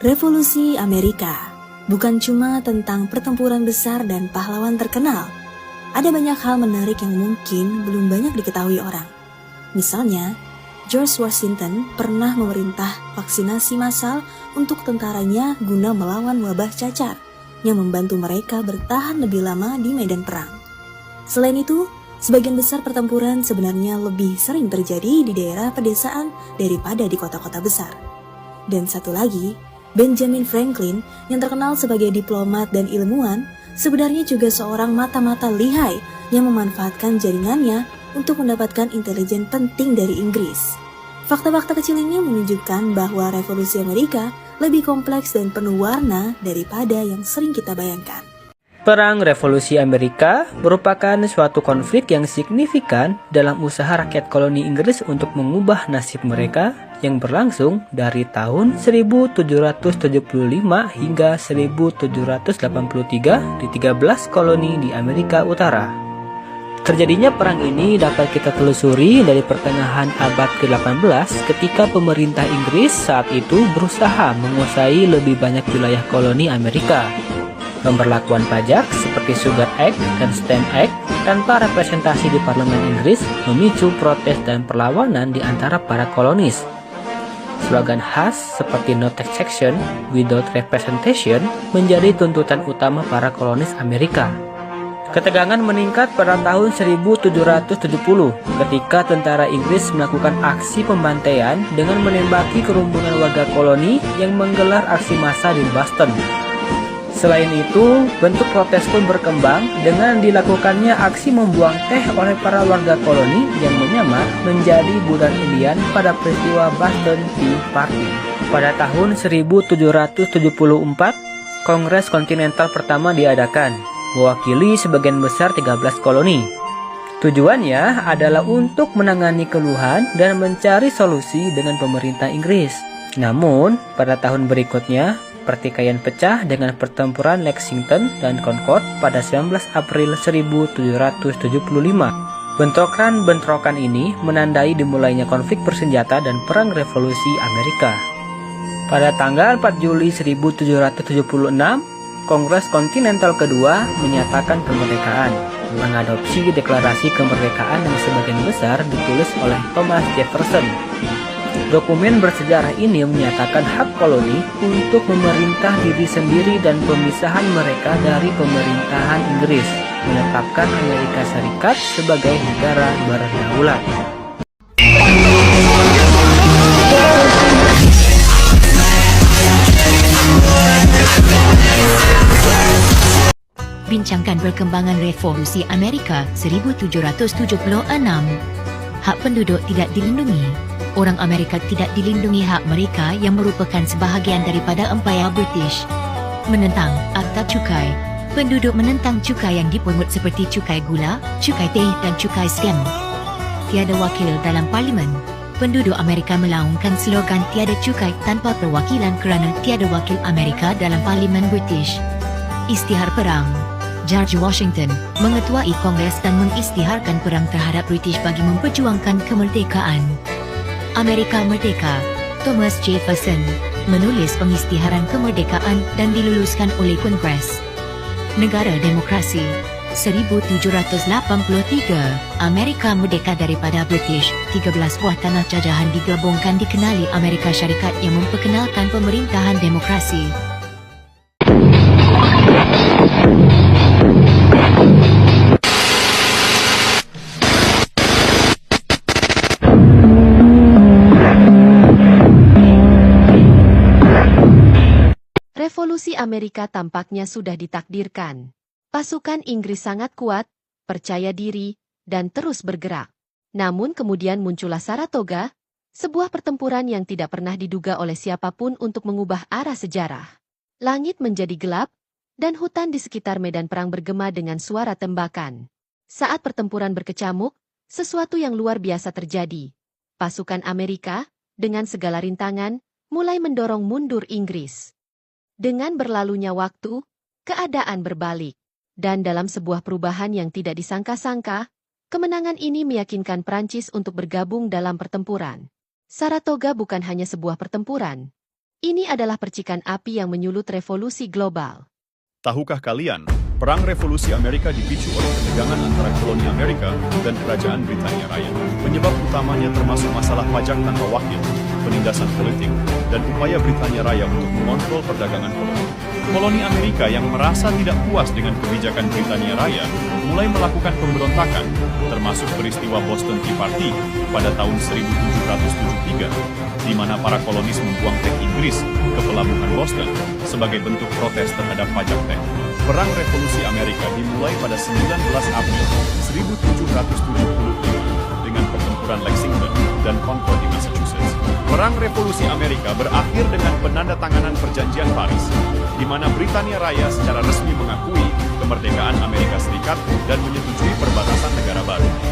Revolusi Amerika bukan cuma tentang pertempuran besar dan pahlawan terkenal. Ada banyak hal menarik yang mungkin belum banyak diketahui orang. Misalnya, George Washington pernah memerintah vaksinasi massal untuk tentaranya guna melawan wabah cacar yang membantu mereka bertahan lebih lama di medan perang. Selain itu, sebagian besar pertempuran sebenarnya lebih sering terjadi di daerah pedesaan daripada di kota-kota besar. Dan satu lagi, Benjamin Franklin yang terkenal sebagai diplomat dan ilmuwan sebenarnya juga seorang mata-mata lihai yang memanfaatkan jaringannya untuk mendapatkan intelijen penting dari Inggris. Fakta-fakta kecil ini menunjukkan bahwa revolusi Amerika lebih kompleks dan penuh warna daripada yang sering kita bayangkan. Perang Revolusi Amerika merupakan suatu konflik yang signifikan dalam usaha rakyat koloni Inggris untuk mengubah nasib mereka yang berlangsung dari tahun 1775 hingga 1783 di 13 koloni di Amerika Utara. Terjadinya perang ini dapat kita telusuri dari pertengahan abad ke-18 ketika pemerintah Inggris saat itu berusaha menguasai lebih banyak wilayah koloni Amerika. Pemberlakuan pajak seperti Sugar Act dan Stamp Act tanpa representasi di parlemen Inggris memicu protes dan perlawanan di antara para kolonis. Slogan khas seperti No Taxation Without Representation menjadi tuntutan utama para kolonis Amerika. Ketegangan meningkat pada tahun 1770 ketika tentara Inggris melakukan aksi pembantaian dengan menembaki kerumunan warga koloni yang menggelar aksi massa di Boston. Selain itu, bentuk protes pun berkembang dengan dilakukannya aksi membuang teh oleh para warga koloni yang menyamar menjadi budak Indian pada peristiwa Boston Tea Party. Pada tahun 1774, Kongres Kontinental pertama diadakan, mewakili sebagian besar 13 koloni. Tujuannya adalah untuk menangani keluhan dan mencari solusi dengan pemerintah Inggris. Namun, pada tahun berikutnya, pertikaian pecah dengan pertempuran Lexington dan Concord pada 19 April 1775. Bentrokan-bentrokan ini menandai dimulainya konflik bersenjata dan Perang Revolusi Amerika. Pada tanggal 4 Juli 1776, Kongres Kontinental kedua menyatakan kemerdekaan, mengadopsi deklarasi kemerdekaan yang sebagian besar ditulis oleh Thomas Jefferson. Dokumen bersejarah ini menyatakan hak koloni untuk memerintah diri sendiri dan pemisahan mereka dari pemerintahan Inggris, menetapkan Amerika Serikat sebagai negara berdaulat. Bincangkan perkembangan Revolusi Amerika 1776. Hak penduduk tidak dilindungi. Orang Amerika tidak dilindungi hak mereka yang merupakan sebahagian daripada Empayar British. Menentang Akta Cukai. Penduduk menentang cukai yang dipungut seperti cukai gula, cukai teh dan cukai stem. Tiada wakil dalam parlimen. Penduduk Amerika melaungkan slogan tiada cukai tanpa perwakilan kerana tiada wakil Amerika dalam parlimen British. Istihar perang. George Washington mengetuai Kongres dan mengisytiharkan perang terhadap British bagi memperjuangkan kemerdekaan. Amerika Merdeka. Thomas Jefferson menulis pengisytiharan kemerdekaan dan diluluskan oleh Kongres. Negara Demokrasi. 1783, Amerika merdeka daripada British. 13 buah tanah jajahan digabungkan dikenali Amerika Syarikat yang memperkenalkan pemerintahan demokrasi. Revolusi Amerika tampaknya sudah ditakdirkan. Pasukan Inggris sangat kuat, percaya diri, dan terus bergerak. Namun kemudian muncullah Saratoga, sebuah pertempuran yang tidak pernah diduga oleh siapapun untuk mengubah arah sejarah. Langit menjadi gelap, dan hutan di sekitar medan perang bergema dengan suara tembakan. Saat pertempuran berkecamuk, sesuatu yang luar biasa terjadi. Pasukan Amerika, dengan segala rintangan, mulai mendorong mundur Inggris. Dengan berlalunya waktu, keadaan berbalik. Dan dalam sebuah perubahan yang tidak disangka-sangka, kemenangan ini meyakinkan Prancis untuk bergabung dalam pertempuran. Saratoga bukan hanya sebuah pertempuran. Ini adalah percikan api yang menyulut revolusi global. Tahukah kalian, Perang Revolusi Amerika dipicu oleh ketegangan antara koloni Amerika dan Kerajaan Britania Raya. Penyebab utamanya termasuk masalah pajak tanpa wakil, penindasan politik, dan upaya Britania Raya untuk mengontrol perdagangan koloni. Koloni Amerika yang merasa tidak puas dengan kebijakan Britania Raya mulai melakukan pemberontakan, termasuk peristiwa Boston Tea Party pada tahun 1773, di mana para kolonis membuang teh Inggris ke pelabuhan Boston sebagai bentuk protes terhadap pajak teh. Perang Revolusi Amerika dimulai pada 19 April 1775 dengan pertempuran Lexington dan Concord di Massachusetts. Perang Revolusi Amerika berakhir dengan penandatanganan Perjanjian Paris, di mana Britania Raya secara resmi mengakui kemerdekaan Amerika Serikat dan menyetujui perbatasan negara baru.